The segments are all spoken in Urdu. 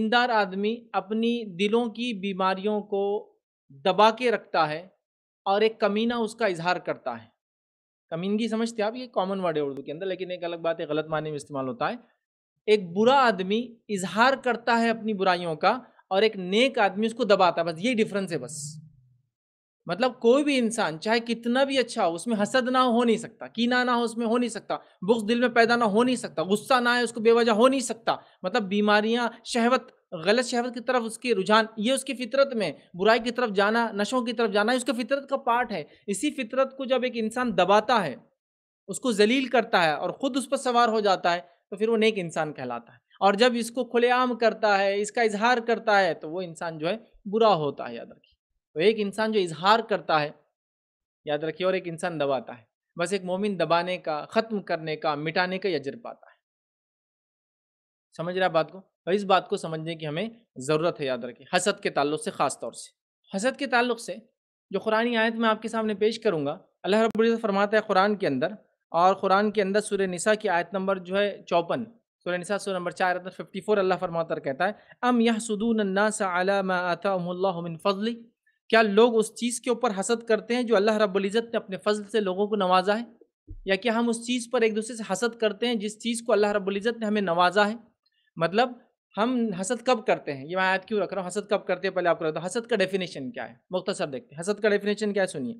دیندار آدمی اپنی دلوں کی بیماریوں کو دبا کے رکھتا ہے اور ایک کمینہ اس کا اظہار کرتا ہے۔ کمینگی سمجھتے ہیں آپ؟ یہ کامن ورڈ ہے اردو کے اندر، لیکن ایک الگ بات ہے، غلط معنی میں استعمال ہوتا ہے۔ ایک برا آدمی اظہار کرتا ہے اپنی برائیوں کا اور ایک نیک آدمی اس کو دباتا ہے، بس یہی ڈفرنس ہے بس۔ مطلب کوئی بھی انسان چاہے کتنا بھی اچھا ہو، اس میں حسد نہ ہو نہیں سکتا، کینہ نہ ہو اس میں ہو نہیں سکتا، بغض دل میں پیدا نہ ہو نہیں سکتا، غصہ نہ ہے اس کو بے وجہ ہو نہیں سکتا۔ مطلب بیماریاں، شہوت، غلط شہوت کی طرف اس کی رجحان، یہ اس کی فطرت میں، برائی کی طرف جانا، نشوں کی طرف جانا، اس کی فطرت کا پارٹ ہے۔ اسی فطرت کو جب ایک انسان دباتا ہے، اس کو ذلیل کرتا ہے اور خود اس پر سوار ہو جاتا ہے، تو پھر وہ نیک انسان کہلاتا ہے۔ اور جب اس کو کھلے عام کرتا ہے، اس کا اظہار کرتا ہے، تو وہ انسان جو ہے برا ہوتا ہے، یاد رکھیے۔ تو ایک انسان جو اظہار کرتا ہے، یاد رکھیے، اور ایک انسان دباتا ہے، بس ایک مومن دبانے کا، ختم کرنے کا، مٹانے کا اجر پاتا ہے۔ سمجھ رہا بات کو؟ اور اس بات کو سمجھنے کی ہمیں ضرورت ہے، یاد رکھیے، حسد کے تعلق سے، خاص طور سے حسد کے تعلق سے جو قرآنی آیت میں آپ کے سامنے پیش کروں گا، اللہ رب العزت فرماتا ہے قرآن کے اندر، اور قرآن کے اندر سورہ نساء کی آیت نمبر جو ہے 54، سورہ نساء سورہ نمبر 4 آیت 54، اللہ فرماتا ہے، کہتا ہے ام یحسدون الناس علی ما آتاهم اللہ من فضل، کیا لوگ اس چیز کے اوپر حسد کرتے ہیں جو اللہ رب العزت نے اپنے فضل سے لوگوں کو نوازا ہے، یا کیا ہم اس چیز پر ایک دوسرے سے حسد کرتے ہیں جس چیز کو اللہ رب العزت نے ہمیں نوازا ہے؟ مطلب ہم حسد کب کرتے ہیں، یہ میں آیت کیوں رکھ رہا ہوں، حسد کب کرتے ہیں پہلے آپ کو رہتا ہوں۔ حسد کا ڈیفینیشن کیا ہے، مختصر دیکھتے ہیں حسد کا ڈیفینیشن کیا ہے، سنیے۔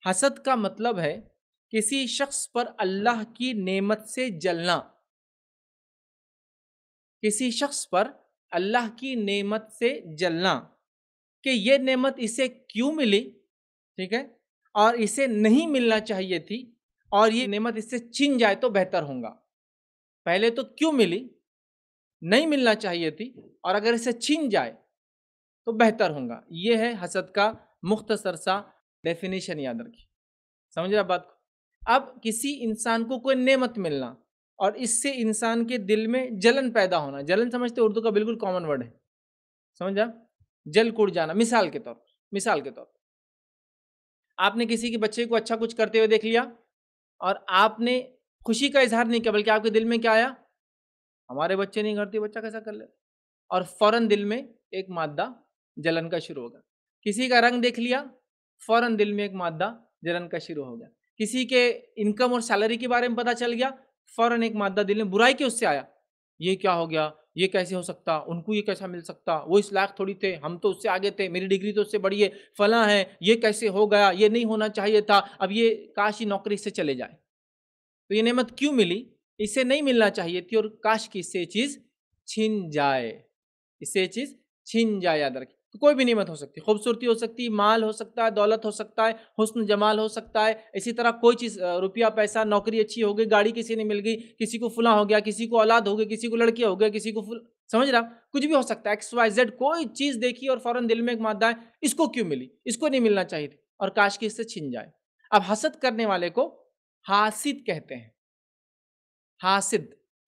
حسد کا مطلب ہے کسی شخص پر اللہ کی نعمت سے جلنا، کسی شخص پر اللہ کی نعمت سے جلنا، کہ یہ نعمت اسے کیوں ملی، ٹھیک ہے، اور اسے نہیں ملنا چاہیے تھی، اور یہ نعمت اس سے چھن جائے تو بہتر ہوگا۔ پہلے تو کیوں ملی، نہیں ملنا چاہیے تھی، اور اگر اسے چھن جائے تو بہتر ہوگا۔ یہ ہے حسد کا مختصر سا ڈیفینیشن، یاد رکھیے۔ سمجھ رہا بات کو؟ اب کسی انسان کو کوئی نعمت ملنا اور اس سے انسان کے دل میں جلن پیدا ہونا، جلن سمجھتے اردو کا بالکل کامن ورڈ ہے، سمجھا، جل کڑ جانا۔ مثال کے طور آپ نے کسی کے بچے کو اچھا کچھ کرتے ہوئے دیکھ لیا، اور آپ نے خوشی کا اظہار نہیں کیا، بلکہ آپ کے دل میں کیا آیا، ہمارے بچے نہیں کرتے، بچہ کیسا کر لے، اور فوراً دل میں ایک مادہ جلن کا شروع ہوگا۔ کسی کا رنگ دیکھ لیا، فوراً دل میں ایک مادہ جلن کا شروع ہو گیا۔ کسی کے انکم اور سیلری کے بارے میں پتہ چل گیا، فوراً ایک مادہ دل میں برائی کے اس سے آیا، یہ کیا ہو گیا، یہ کیسے ہو سکتا، ان کو یہ کیسا مل سکتا، وہ اس لائق تھوڑی تھے، ہم تو اس سے آگے تھے، میری ڈگری تو اس سے بڑی ہے، فلاں ہے، یہ کیسے ہو گیا، یہ نہیں ہونا چاہیے تھا، اب یہ کاش ہی نوکری سے چلے جائے۔ تو یہ نعمت کیوں ملی، اسے نہیں ملنا چاہیے تھی، اور کاش کی اس سے چیز چھن جائے، اس سے چیز چھن جائے۔ یاد رکھیں، کوئی بھی نعمت ہو سکتی، خوبصورتی ہو سکتی، مال ہو سکتا ہے، دولت ہو سکتا ہے، حسن جمال ہو سکتا ہے، اسی طرح کوئی چیز، روپیہ پیسہ، نوکری اچھی ہو گئی، گاڑی کسی نے مل گئی، کسی کو فلاں ہو گیا، کسی کو اولاد ہو گئی، کسی کو لڑکیاں ہو گیا، کسی کو سمجھ رہا، کچھ بھی ہو سکتا ہے، ایکس وائی زیڈ، کوئی چیز دیکھی اور فوراً دل میں ایک مادہ ہے، اس کو کیوں ملی، اس کو نہیں ملنا چاہیے تھی، اور کاش کی اس سے چھن جائے۔ اب حسد کرنے والے کو حاسد کہتے ہیں،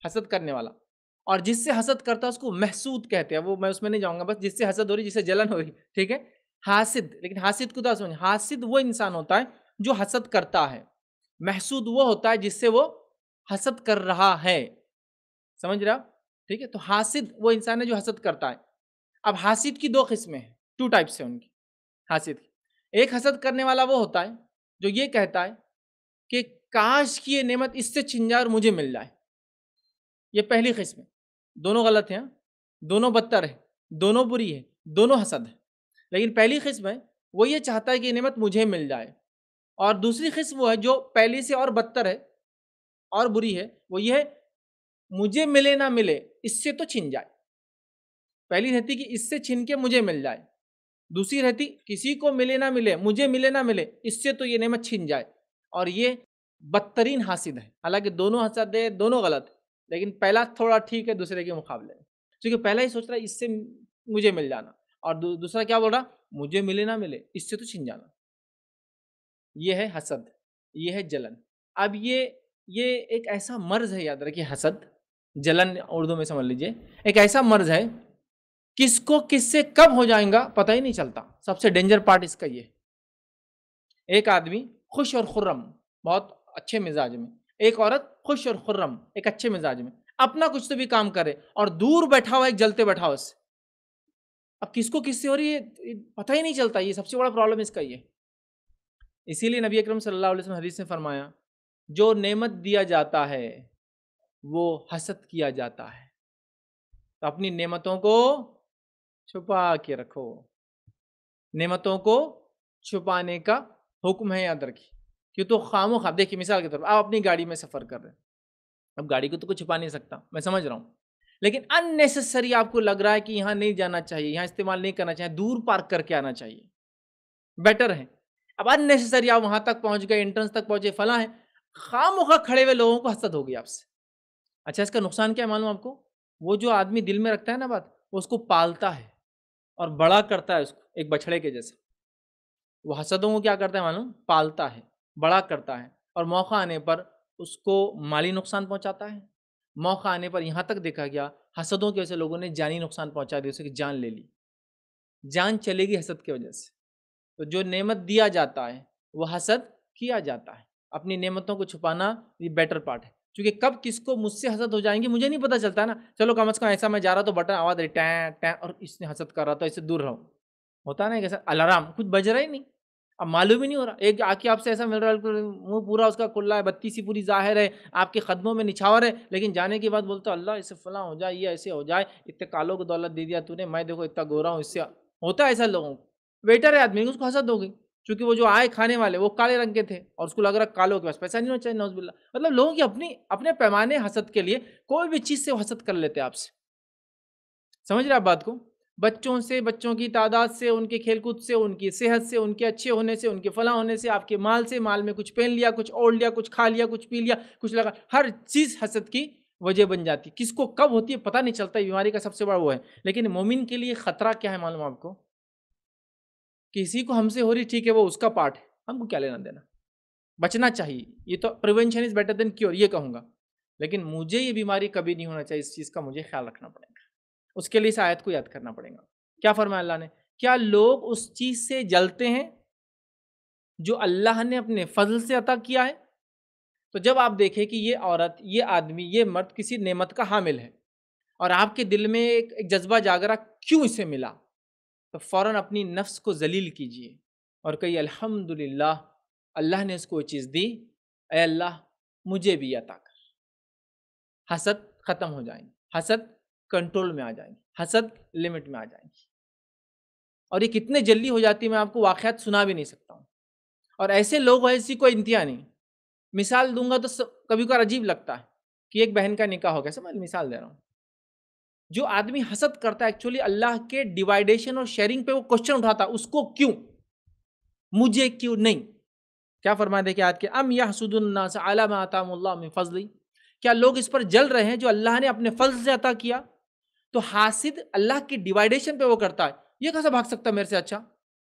حسد کرنے والا، اور جس سے حسد کرتا ہے اس کو محسود کہتے ہیں۔ وہ میں اس میں نہیں جاؤں گا، بس جس سے حسد ہو رہی، جس سے جلن ہو رہی، ٹھیک ہے، حاسد۔ لیکن حاسد کو تو سمجھ، حاسد وہ انسان ہوتا ہے جو حسد کرتا ہے، محسود وہ ہوتا ہے جس سے وہ حسد کر رہا ہے، سمجھ رہا، ٹھیک ہے۔ تو حاسد وہ انسان ہے جو حسد کرتا ہے۔ اب حاسد کی دو قسمیں ہیں، 2 ٹائپس ہیں ان کی، حاسد کی۔ ایک حسد کرنے والا وہ ہوتا ہے جو یہ کہتا ہے کہ کاش کی یہ نعمت اس سے چھن جائے اور مجھے مل جائے، یہ پہلی قسم ہے۔ دونوں غلط ہیں، دونوں بدتر ہیں، دونوں بری ہیں، دونوں حسد ہیں۔ لیکن پہلی قسم ہے وہ یہ چاہتا ہے کہ یہ نعمت مجھے مل جائے، اور دوسری قسم وہ ہے جو پہلی سے اور بدتر ہے اور بری ہے، وہ یہ ہے مجھے ملے نہ ملے، اس سے تو چھن جائے۔ پہلی رہتی کہ اس سے چھن کے مجھے مل جائے، دوسری رہتی کسی کو ملے نہ ملے، مجھے ملے نہ ملے، اس سے تو یہ نعمت چھن جائے۔ اور یہ بدترین حاسد ہے، حالانکہ دونوں حسد ہے، دونوں غلط ہے، لیکن پہلا تھوڑا ٹھیک ہے دوسرے کے مقابلے میں، کیونکہ پہلا ہی سوچ رہا ہے اس سے مجھے مل جانا، اور دوسرا کیا بول رہا، مجھے ملے نہ ملے، اس سے تو چھن جانا۔ یہ ہے حسد، یہ ہے جلن۔ اب یہ ایک ایسا مرض ہے، یاد رکھیے، حسد، جلن اردو میں سمجھ لیجئے، ایک ایسا مرض ہے کس کو کس سے کب ہو جائیں گا پتہ ہی نہیں چلتا۔ سب سے ڈینجر پارٹ اس کا یہ، ایک آدمی خوش اور خرم، بہت اچھے مزاج میں، ایک عورت خوش اور خرم، ایک اچھے مزاج میں، اپنا کچھ تو بھی کام کرے، اور دور بیٹھا ہوا ایک جلتے بیٹھا ہوا اس سے، اب کس کو کس سے ہو رہی ہے پتہ ہی نہیں چلتا، یہ سب سے بڑا پرابلم اس کا یہ۔ اسی لیے نبی اکرم صلی اللہ علیہ وسلم حدیث نے فرمایا جو نعمت دیا جاتا ہے وہ حسد کیا جاتا ہے، تو اپنی نعمتوں کو چھپا کے رکھو، نعمتوں کو چھپانے کا حکم ہے، یاد رکھیے۔ کہ تو خام و خواب، دیکھیے مثال کے طور پر آپ اپنی گاڑی میں سفر کر رہے ہیں، اب گاڑی کو تو کوئی چھپا نہیں سکتا، میں سمجھ رہا ہوں، لیکن ان نیسسری آپ کو لگ رہا ہے کہ یہاں نہیں جانا چاہیے، یہاں استعمال نہیں کرنا چاہیے، دور پارک کر کے آنا چاہیے، بیٹر ہے۔ اب ان نیسسری آپ وہاں تک پہنچ گئے، انٹرنس تک پہنچے، فلاں ہے، خام و خواہ کھڑے ہوئے لوگوں کو حسد ہوگی آپ سے۔ اچھا اس کا نقصان کیا ہے معلوم آپ کو؟ وہ جو آدمی دل میں رکھتا ہے نا بات، وہ اس کو پالتا ہے اور بڑا کرتا ہے اس کو ایک بچڑے کے جیسا۔ وہ حسدوں کو کیا کرتا ہے معلوم؟ پالتا ہے، بڑا کرتا ہے، اور موقع آنے پر اس کو مالی نقصان پہنچاتا ہے۔ موقع آنے پر یہاں تک دیکھا گیا حسدوں کی وجہ سے لوگوں نے جانی نقصان پہنچا دی، اسے کی جان لے لی، جان چلے گی حسد کی وجہ سے۔ تو جو نعمت دیا جاتا ہے وہ حسد کیا جاتا ہے، اپنی نعمتوں کو چھپانا یہ بیٹر پارٹ ہے، کیونکہ کب کس کو مجھ سے حسد ہو جائیں گے مجھے نہیں پتا چلتا نا۔ چلو کم از کم ایسا میں جا رہا تو بٹن آواز رہی ٹیں ٹیں اور اس نے حسد کر رہا تھا، اس سے دور رہو، ہوتا نا کیسا الارم کچھ بج رہا ہی نہیں، اب معلوم ہی نہیں ہو رہا، ایک آ کے آپ سے ایسا مل رہا ہے منہ پورا اس کا کھلا ہے، بتی سی پوری ظاہر ہے، آپ کے قدموں میں نچھاور ہے، لیکن جانے کے بعد بولتا اللہ اس سے فلاں ہو جائے، یہ ایسے ہو جائے، اتنے کالوں کو دولت دے دیا تو نے، میں دیکھو اتنا گورا ہوں، اس سے ہوتا ہے ایسا لوگوں کو۔ ویٹر ہے آدمی اس کو حسد ہو گئی، چونکہ وہ جو آئے کھانے والے وہ کالے رنگ کے تھے اور اس کو لگ رہا کالوں کے پاس پیسہ نہیں ہونا چاہیے، نعوذ باللہ۔ مطلب لوگوں کی اپنے پیمانے حسد کے لیے کوئی بھی چیز سے وہ حسد کر لیتے ہیں آپ سے، سمجھ رہے آپ بات کو؟ بچوں سے، بچوں کی تعداد سے، ان کے کھیل کود سے، ان کی صحت سے، ان کے اچھے ہونے سے، ان کے فلاں ہونے سے، آپ کے مال سے، مال میں کچھ پہن لیا، کچھ اوڑھ لیا، کچھ کھا لیا، کچھ پی لیا، کچھ لگا، ہر چیز حسد کی وجہ بن جاتی، کس کو کب ہوتی ہے پتہ نہیں چلتا، بیماری کا سب سے بڑا وہ ہے۔ لیکن مومن کے لیے خطرہ کیا ہے معلوم آپ کو؟ کسی کو ہم سے ہو رہی ٹھیک ہے وہ اس کا پارٹ ہے، ہم کو کیا لینا دینا، بچنا چاہیے، یہ تو prevention is better than cure, یہ کہوں گا، لیکن مجھے یہ بیماری کبھی نہیں ہونا چاہیے، اس چیز کا مجھے خیال رکھنا پڑے گا، اس کے لیے اس آیت کو یاد کرنا پڑے گا۔ کیا فرمایا اللہ نے؟ کیا لوگ اس چیز سے جلتے ہیں جو اللہ نے اپنے فضل سے عطا کیا ہے؟ تو جب آپ دیکھیں کہ یہ عورت، یہ آدمی، یہ مرد کسی نعمت کا حامل ہے اور آپ کے دل میں ایک جذبہ جاگ رہا کیوں اسے ملا، تو فوراً اپنی نفس کو ذلیل کیجیے اور کہیے الحمدللہ اللہ نے اس کو یہ چیز دی، اے اللہ مجھے بھی عطا کر۔ حسد ختم ہو جائیں گے، حسد کنٹرول میں آ جائیں گے، حسد لمٹ میں آ جائیں گے، اور یہ کتنے جلدی ہو جاتی ہے میں آپ کو واقعات سنا بھی نہیں سکتا ہوں، اور ایسے لوگ ہیں ایسی کوئی انتہا نہیں۔ مثال دوں گا تو کبھی کبھار عجیب لگتا ہے کہ ایک بہن کا نکاح ہو گیا، سمجھ مثال دے رہا ہوں، جو آدمی حسد کرتا ہے ایکچولی اللہ کے ڈیوائیڈیشن اور شیئرنگ پہ وہ کوشچن اٹھاتا ہے، اس کو کیوں، مجھے کیوں نہیں؟ کیا فرمایا دیکھیں آیت کے، ام یحسد الناس علی ما آتاہم اللہ من فضل، کیا لوگ اس پر جل رہے ہیں جو اللہ نے اپنے فضل سے عطا کیا؟ تو حاسد اللہ کی ڈیوائیڈیشن پہ وہ کرتا ہے، یہ کیسا بھاگ سکتا میرے سے اچھا،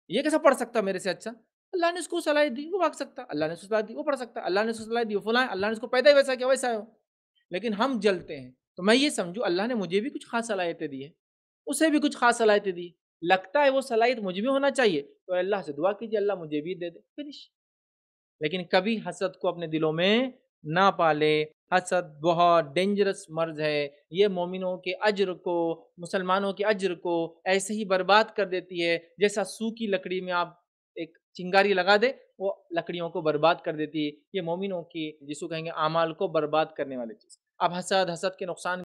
یہ کیسا پڑھ سکتا میرے سے اچھا، اللہ نے اس کو صلاحیت دی وہ بھاگ سکتا، اللہ نے اس کو صلاحیت دی وہ پڑھ سکتا، اللہ نے اس کو صلاحیت دی وہ فلاں، اللہ نے اس کو پیدا ہی ویسا کیا ویسا ہے وہ۔ لیکن ہم جلتے ہیں، تو میں یہ سمجھوں اللہ نے مجھے بھی کچھ خاص صلاحیتیں دی ہے، اسے بھی کچھ خاص صلاحیتیں دی، لگتا ہے وہ صلاحیت مجھ میں ہونا چاہیے، تو اللہ سے دعا کیجیے اللہ مجھے بھی دے دے، فنش۔ لیکن کبھی حسد کو اپنے دلوں میں نہ پالے، حسد بہت ڈینجرس مرض ہے، یہ مومنوں کے اجر کو، مسلمانوں کے اجر کو ایسے ہی برباد کر دیتی ہے، جیسا سوکھی لکڑی میں آپ ایک چنگاری لگا دے وہ لکڑیوں کو برباد کر دیتی ہے، یہ مومنوں کی جس کو کہیں گے اعمال کو برباد کرنے والی چیز۔ اب حسد کے نقصان